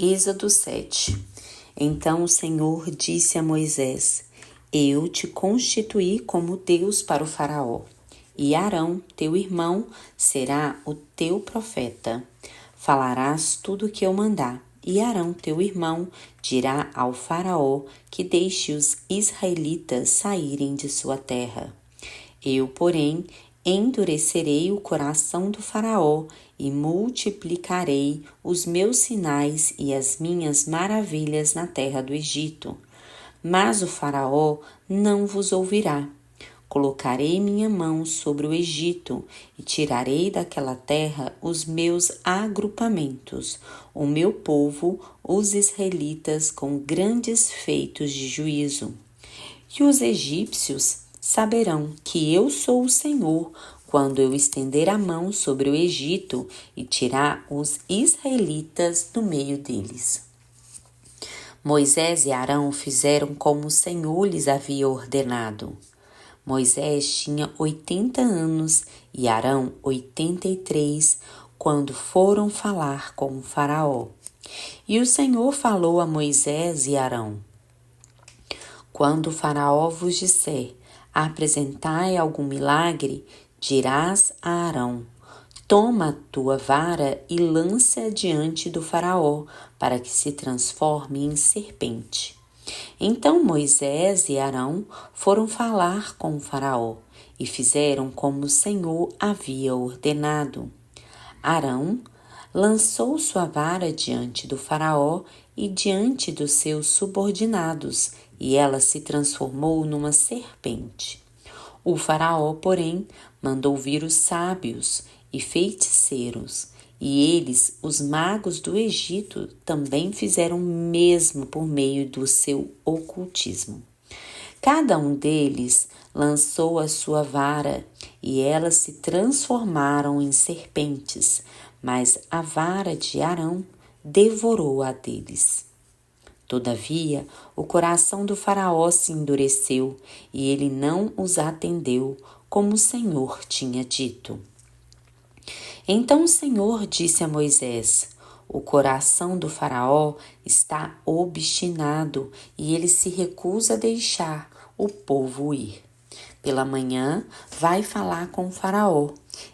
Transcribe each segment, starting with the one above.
Êxodo 7. Então o Senhor disse a Moisés: Eu te constituí como Deus para o Faraó, e Arão, teu irmão, será o teu profeta. Falarás tudo o que eu mandar, e Arão, teu irmão, dirá ao Faraó que deixe os israelitas saírem de sua terra. Eu, porém, endurecerei o coração do Faraó e multiplicarei os meus sinais e as minhas maravilhas na terra do Egito. Mas o Faraó não vos ouvirá. Colocarei minha mão sobre o Egito e tirarei daquela terra os meus agrupamentos, o meu povo, os israelitas, com grandes feitos de juízo. E os egípcios saberão que eu sou o Senhor quando eu estender a mão sobre o Egito e tirar os israelitas do meio deles. Moisés e Arão fizeram como o Senhor lhes havia ordenado. Moisés tinha 80 anos e Arão 83 quando foram falar com o Faraó. E o Senhor falou a Moisés e Arão: Quando o Faraó vos disser: apresentai algum milagre, dirás a Arão: Toma a tua vara e lança-a diante do Faraó, para que se transforme em serpente. Então Moisés e Arão foram falar com o Faraó e fizeram como o Senhor havia ordenado. Arão lançou sua vara diante do Faraó e diante dos seus subordinados, e ela se transformou numa serpente. O Faraó, porém, mandou vir os sábios e feiticeiros, e eles, os magos do Egito, também fizeram o mesmo por meio do seu ocultismo. Cada um deles lançou a sua vara, e elas se transformaram em serpentes, mas a vara de Arão devorou a deles. Todavia, o coração do Faraó se endureceu, e ele não os atendeu, como o Senhor tinha dito. Então o Senhor disse a Moisés: O coração do Faraó está obstinado e ele se recusa a deixar o povo ir. Pela manhã, vai falar com o Faraó.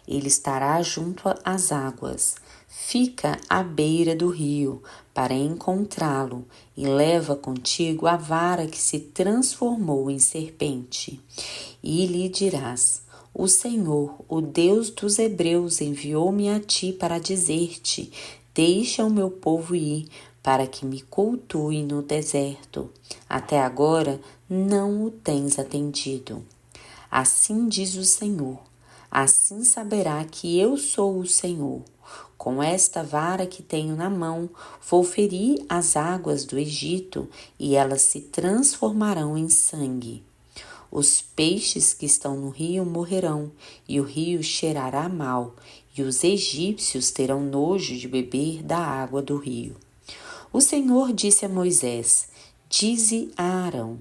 Ele estará junto às águas. Fica à beira do rio para encontrá-lo e leva contigo a vara que se transformou em serpente. E lhe dirás: O Senhor, o Deus dos Hebreus, enviou-me a ti para dizer-te: Deixa o meu povo ir, para que me cultue no deserto. Até agora não o tens atendido. Assim diz o Senhor: Assim saberá que eu sou o Senhor. Com esta vara que tenho na mão, vou ferir as águas do Egito, e elas se transformarão em sangue. Os peixes que estão no rio morrerão, e o rio cheirará mal, e os egípcios terão nojo de beber da água do rio. O Senhor disse a Moisés: Dize a Arão: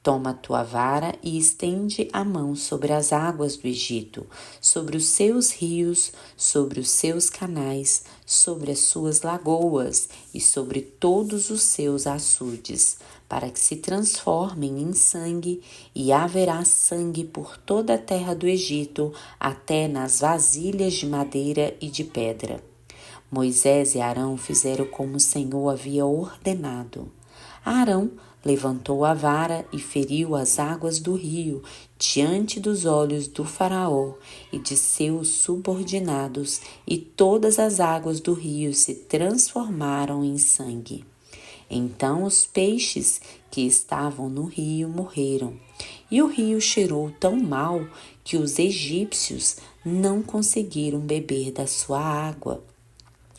Toma a tua vara e estende a mão sobre as águas do Egito, sobre os seus rios, sobre os seus canais, sobre as suas lagoas e sobre todos os seus açudes, para que se transformem em sangue, e haverá sangue por toda a terra do Egito, até nas vasilhas de madeira e de pedra. Moisés e Arão fizeram como o Senhor havia ordenado. Arão levantou a vara e feriu as águas do rio diante dos olhos do Faraó e de seus subordinados, e todas as águas do rio se transformaram em sangue. Então os peixes que estavam no rio morreram, e o rio cheirou tão mal que os egípcios não conseguiram beber da sua água.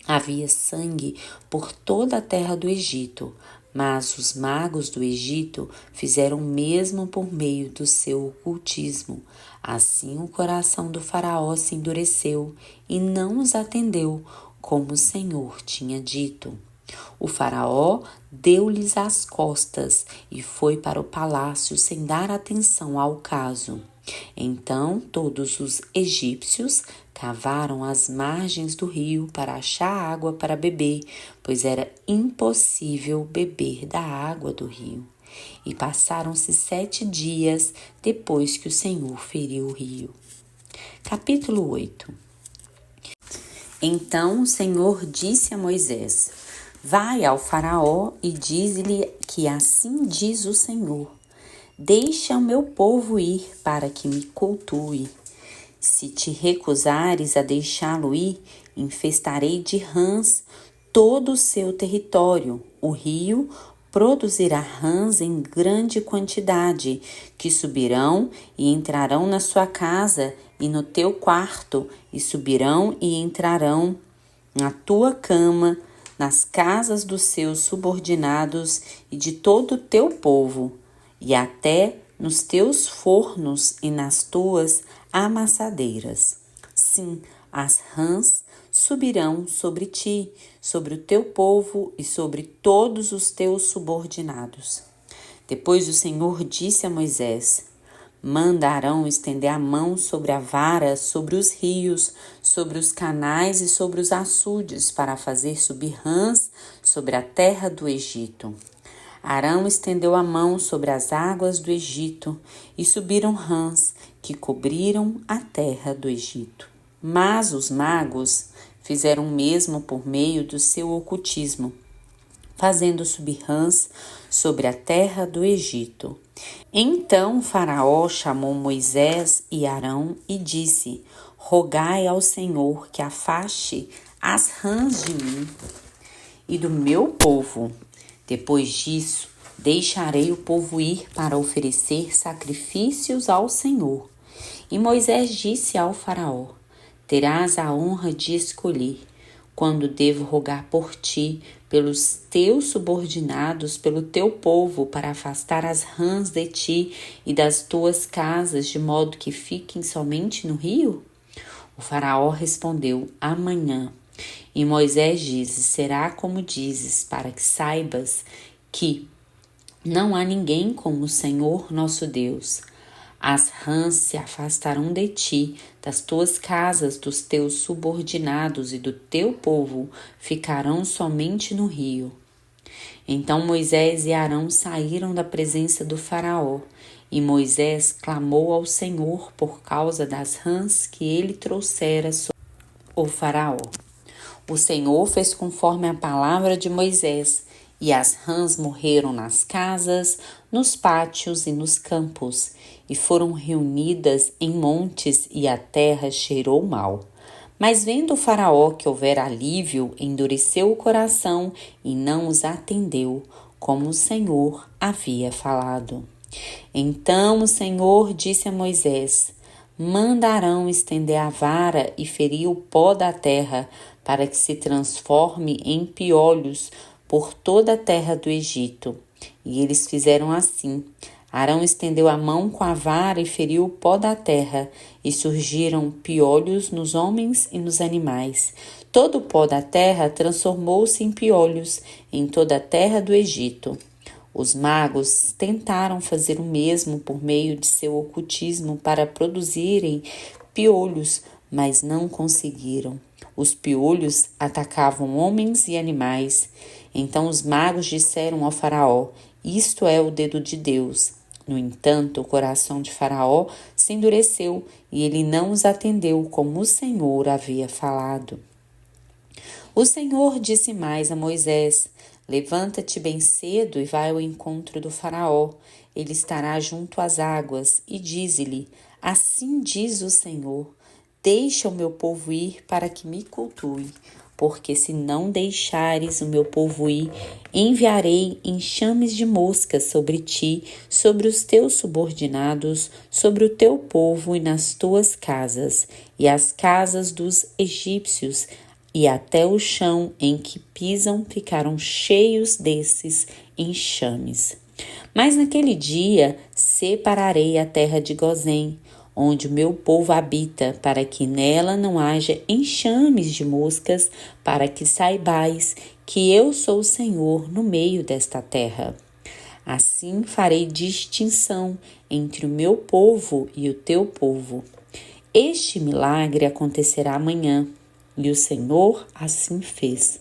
Havia sangue por toda a terra do Egito, mas os magos do Egito fizeram o mesmo por meio do seu ocultismo. Assim o coração do Faraó se endureceu e não os atendeu, como o Senhor tinha dito. O Faraó deu-lhes as costas e foi para o palácio sem dar atenção ao caso. Então todos os egípcios Cavaram as margens do rio para achar água para beber, pois era impossível beber da água do rio. E passaram-se 7 dias depois que o Senhor feriu o rio. Capítulo 8. Então o Senhor disse a Moisés: Vai ao Faraó e diz-lhe que assim diz o Senhor: Deixa o meu povo ir para que me cultue. Se te recusares a deixá-lo ir, infestarei de rãs todo o seu território. O rio produzirá rãs em grande quantidade, que subirão e entrarão na sua casa e no teu quarto, e subirão e entrarão na tua cama, nas casas dos seus subordinados e de todo o teu povo, e até nos teus fornos e nas tuas amassadeiras. Sim, as rãs subirão sobre ti, sobre o teu povo e sobre todos os teus subordinados. Depois o Senhor disse a Moisés: Manda Arão estender a mão sobre a vara, sobre os rios, sobre os canais e sobre os açudes, para fazer subir rãs sobre a terra do Egito. Arão estendeu a mão sobre as águas do Egito, e subiram rãs que cobriram a terra do Egito. Mas os magos fizeram o mesmo por meio do seu ocultismo, fazendo subir rãs sobre a terra do Egito. Então Faraó chamou Moisés e Arão e disse: Rogai ao Senhor que afaste as rãs de mim e do meu povo. Depois disso, deixarei o povo ir para oferecer sacrifícios ao Senhor. E Moisés disse ao Faraó: Terás a honra de escolher quando devo rogar por ti, pelos teus subordinados, pelo teu povo, para afastar as rãs de ti e das tuas casas, de modo que fiquem somente no rio? O Faraó respondeu: Amanhã. E Moisés disse: Será como dizes, para que saibas que não há ninguém como o Senhor nosso Deus. As rãs se afastarão de ti, das tuas casas, dos teus subordinados e do teu povo, ficarão somente no rio. Então Moisés e Arão saíram da presença do Faraó, e Moisés clamou ao Senhor por causa das rãs que ele trouxera sobre o Faraó. O Senhor fez conforme a palavra de Moisés, e as rãs morreram nas casas, nos pátios e nos campos, e foram reunidas em montes, e a terra cheirou mal. Mas vendo o Faraó que houvera alívio, endureceu o coração e não os atendeu, como o Senhor havia falado. Então o Senhor disse a Moisés: Manda Arão estender a vara e ferir o pó da terra, para que se transforme em piolhos por toda a terra do Egito. E eles fizeram assim. Arão estendeu a mão com a vara e feriu o pó da terra, e surgiram piolhos nos homens e nos animais. Todo o pó da terra transformou-se em piolhos em toda a terra do Egito. Os magos tentaram fazer o mesmo por meio de seu ocultismo para produzirem piolhos, mas não conseguiram. Os piolhos atacavam homens e animais. Então os magos disseram ao Faraó: Isto é o dedo de Deus. No entanto, o coração de Faraó se endureceu e ele não os atendeu como o Senhor havia falado. O Senhor disse mais a Moisés: Levanta-te bem cedo e vai ao encontro do Faraó. Ele estará junto às águas, e dize-lhe: Assim diz o Senhor: Deixa o meu povo ir para que me cultue. Porque se não deixares o meu povo ir, enviarei enxames de moscas sobre ti, sobre os teus subordinados, sobre o teu povo e nas tuas casas, e as casas dos egípcios, e até o chão em que pisam ficaram cheios desses enxames. Mas naquele dia separarei a terra de Gozém, onde o meu povo habita, para que nela não haja enxames de moscas, para que saibais que eu sou o Senhor no meio desta terra. Assim farei distinção entre o meu povo e o teu povo. Este milagre acontecerá amanhã. E o Senhor assim fez.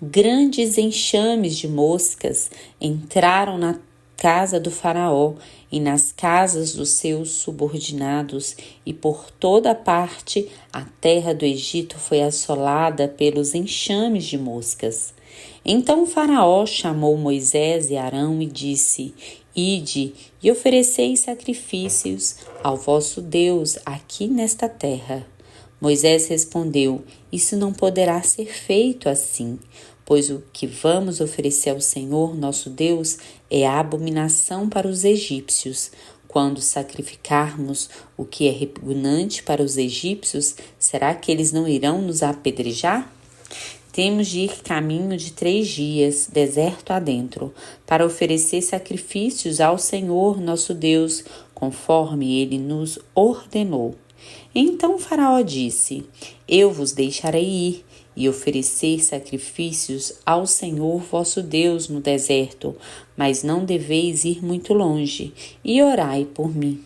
Grandes enxames de moscas entraram na casa do faraó e nas casas dos seus subordinados, e por toda parte a terra do Egito foi assolada pelos enxames de moscas. Então o faraó chamou Moisés e Arão e disse: Ide e ofereceis sacrifícios ao vosso Deus aqui nesta terra. Moisés respondeu: Isso não poderá ser feito assim, pois o que vamos oferecer ao Senhor nosso Deus é a abominação para os egípcios. Quando sacrificarmos o que é repugnante para os egípcios, será que eles não irão nos apedrejar? Temos de ir caminho de 3 dias, deserto adentro, para oferecer sacrifícios ao Senhor nosso Deus, conforme ele nos ordenou. Então o faraó disse: Eu vos deixarei ir e oferecer sacrifícios ao Senhor vosso Deus no deserto, mas não deveis ir muito longe, e orai por mim.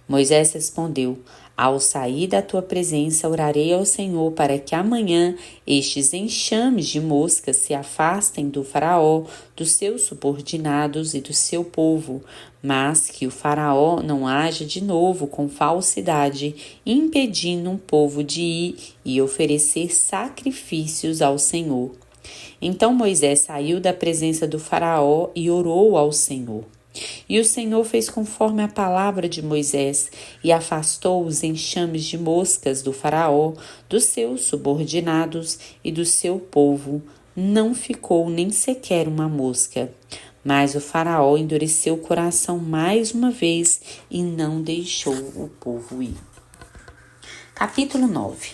Moisés respondeu: Ao sair da tua presença, orarei ao Senhor para que amanhã estes enxames de moscas se afastem do faraó, dos seus subordinados e do seu povo, mas que o faraó não haja de novo com falsidade, impedindo um povo de ir e oferecer sacrifícios ao Senhor. Então Moisés saiu da presença do faraó e orou ao Senhor. E o Senhor fez conforme a palavra de Moisés e afastou os enxames de moscas do faraó, dos seus subordinados e do seu povo. Não ficou nem sequer uma mosca. Mas o faraó endureceu o coração mais uma vez e não deixou o povo ir. Capítulo 9.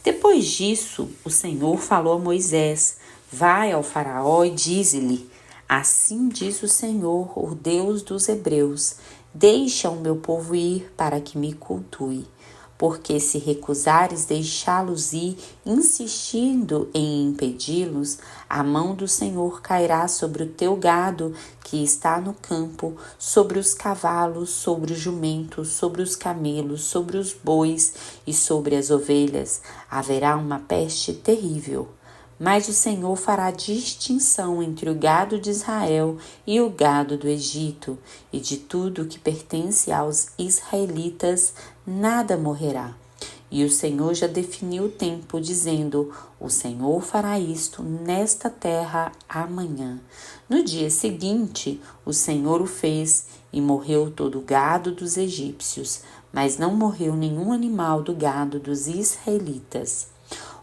Depois disso, o Senhor falou a Moisés: Vai ao faraó e dize-lhe: Assim diz o Senhor, o Deus dos Hebreus: Deixa o meu povo ir para que me cultue. Porque se recusares deixá-los ir, insistindo em impedi-los, a mão do Senhor cairá sobre o teu gado que está no campo, sobre os cavalos, sobre os jumentos, sobre os camelos, sobre os bois e sobre as ovelhas. Haverá uma peste terrível. Mas o Senhor fará distinção entre o gado de Israel e o gado do Egito, e de tudo que pertence aos israelitas nada morrerá. E o Senhor já definiu o tempo, dizendo: O Senhor fará isto nesta terra amanhã. No dia seguinte, o Senhor o fez, e morreu todo o gado dos egípcios, mas não morreu nenhum animal do gado dos israelitas.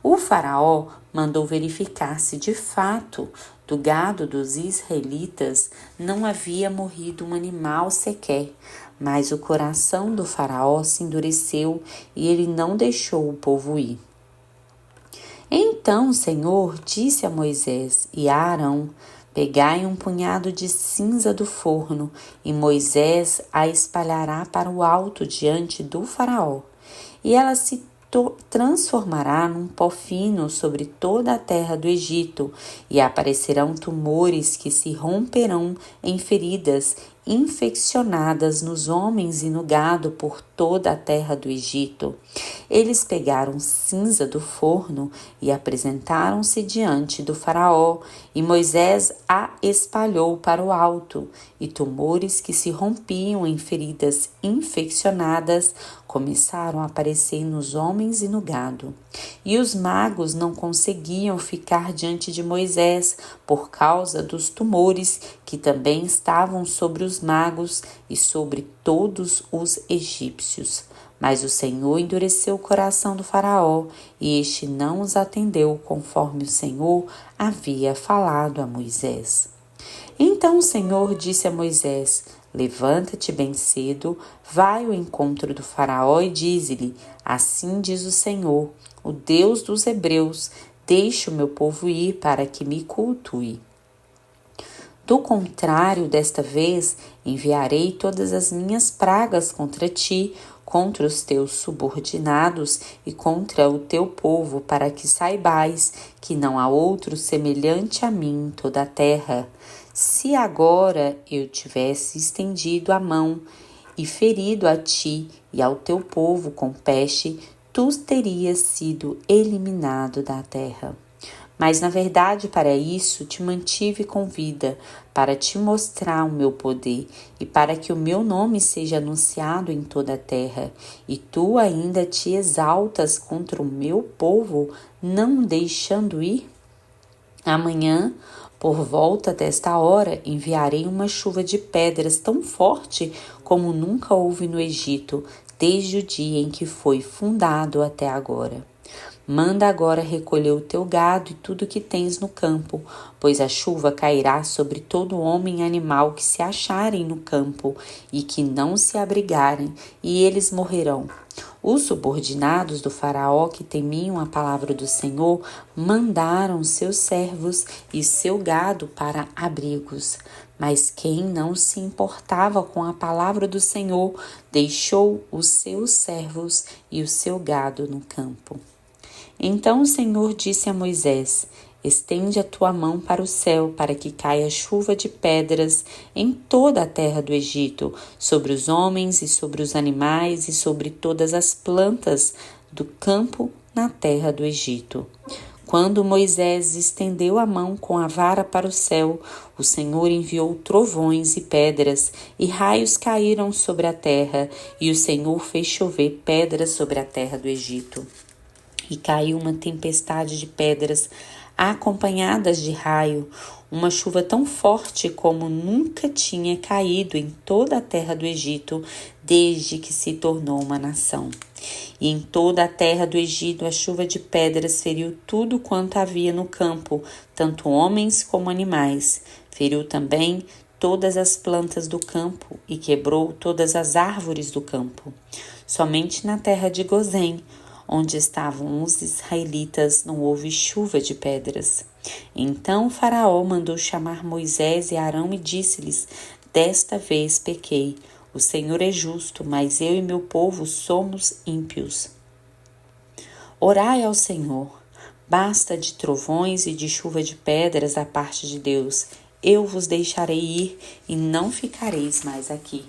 O faraó mandou verificar se de fato do gado dos israelitas não havia morrido um animal sequer, mas o coração do faraó se endureceu e ele não deixou o povo ir. Então o Senhor disse a Moisés e a Arão: Pegai um punhado de cinza do forno, e Moisés a espalhará para o alto diante do faraó, e ela se transformará num pó fino sobre toda a terra do Egito, e aparecerão tumores que se romperão em feridas infeccionadas nos homens e no gado por toda a terra do Egito. Eles pegaram cinza do forno e apresentaram-se diante do faraó, e Moisés a espalhou para o alto, e tumores que se rompiam em feridas infeccionadas começaram a aparecer nos homens e no gado. E os magos não conseguiam ficar diante de Moisés por causa dos tumores que também estavam sobre os magos e sobre todos os egípcios. Mas o Senhor endureceu o coração do faraó, e este não os atendeu conforme o Senhor havia falado a Moisés. Então o Senhor disse a Moisés: Levanta-te bem cedo, vai ao encontro do faraó e dize-lhe: Assim diz o Senhor, o Deus dos Hebreus: Deixe o meu povo ir para que me cultue. Do contrário, desta vez, enviarei todas as minhas pragas contra ti, contra os teus subordinados e contra o teu povo, para que saibais que não há outro semelhante a mim em toda a terra. Se agora eu tivesse estendido a mão e ferido a ti e ao teu povo com peste, tu terias sido eliminado da terra. Mas, na verdade, para isso te mantive com vida, para te mostrar o meu poder e para que o meu nome seja anunciado em toda a terra. E tu ainda te exaltas contra o meu povo, não deixando ir? Amanhã, por volta desta hora, enviarei uma chuva de pedras tão forte como nunca houve no Egito, desde o dia em que foi fundado até agora. Manda agora recolher o teu gado e tudo que tens no campo, pois a chuva cairá sobre todo homem e animal que se acharem no campo e que não se abrigarem, e eles morrerão. Os subordinados do faraó que temiam a palavra do Senhor mandaram seus servos e seu gado para abrigos. Mas quem não se importava com a palavra do Senhor deixou os seus servos e o seu gado no campo. Então o Senhor disse a Moisés: estende a tua mão para o céu, para que caia chuva de pedras em toda a terra do Egito, sobre os homens e sobre os animais e sobre todas as plantas do campo na terra do Egito. Quando Moisés estendeu a mão com a vara para o céu, o Senhor enviou trovões e pedras, e raios caíram sobre a terra, e o Senhor fez chover pedras sobre a terra do Egito. E caiu uma tempestade de pedras acompanhadas de raio, uma chuva tão forte como nunca tinha caído em toda a terra do Egito desde que se tornou uma nação. E em toda a terra do Egito a chuva de pedras feriu tudo quanto havia no campo, tanto homens como animais. Feriu também todas as plantas do campo e quebrou todas as árvores do campo. Somente na terra de Gozém, onde estavam os israelitas, não houve chuva de pedras. Então o faraó mandou chamar Moisés e Arão e disse-lhes: desta vez pequei. O Senhor é justo, mas eu e meu povo somos ímpios. Orai ao Senhor. Basta de trovões e de chuva de pedras da parte de Deus. Eu vos deixarei ir e não ficareis mais aqui.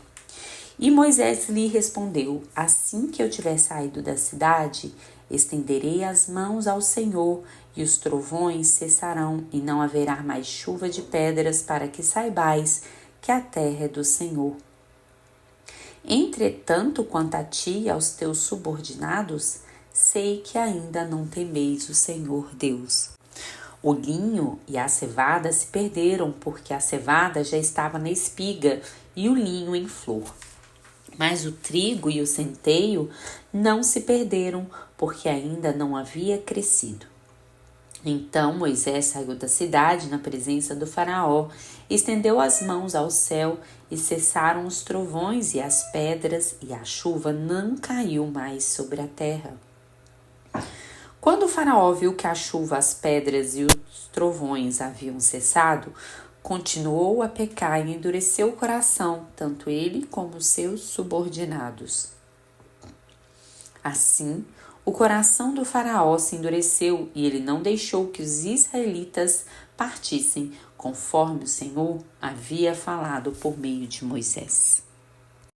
E Moisés lhe respondeu: assim que eu tiver saído da cidade, estenderei as mãos ao Senhor, e os trovões cessarão, e não haverá mais chuva de pedras, para que saibais que a terra é do Senhor. Entretanto, quanto a ti e aos teus subordinados, sei que ainda não temeis o Senhor Deus. O linho e a cevada se perderam, porque a cevada já estava na espiga e o linho em flor. Mas o trigo e o centeio não se perderam, porque ainda não havia crescido. Então Moisés saiu da cidade na presença do faraó, estendeu as mãos ao céu e cessaram os trovões e as pedras, e a chuva não caiu mais sobre a terra. Quando o faraó viu que a chuva, as pedras e os trovões haviam cessado, continuou a pecar e endureceu o coração, tanto ele como os seus subordinados. Assim, o coração do faraó se endureceu e ele não deixou que os israelitas partissem, conforme o Senhor havia falado por meio de Moisés.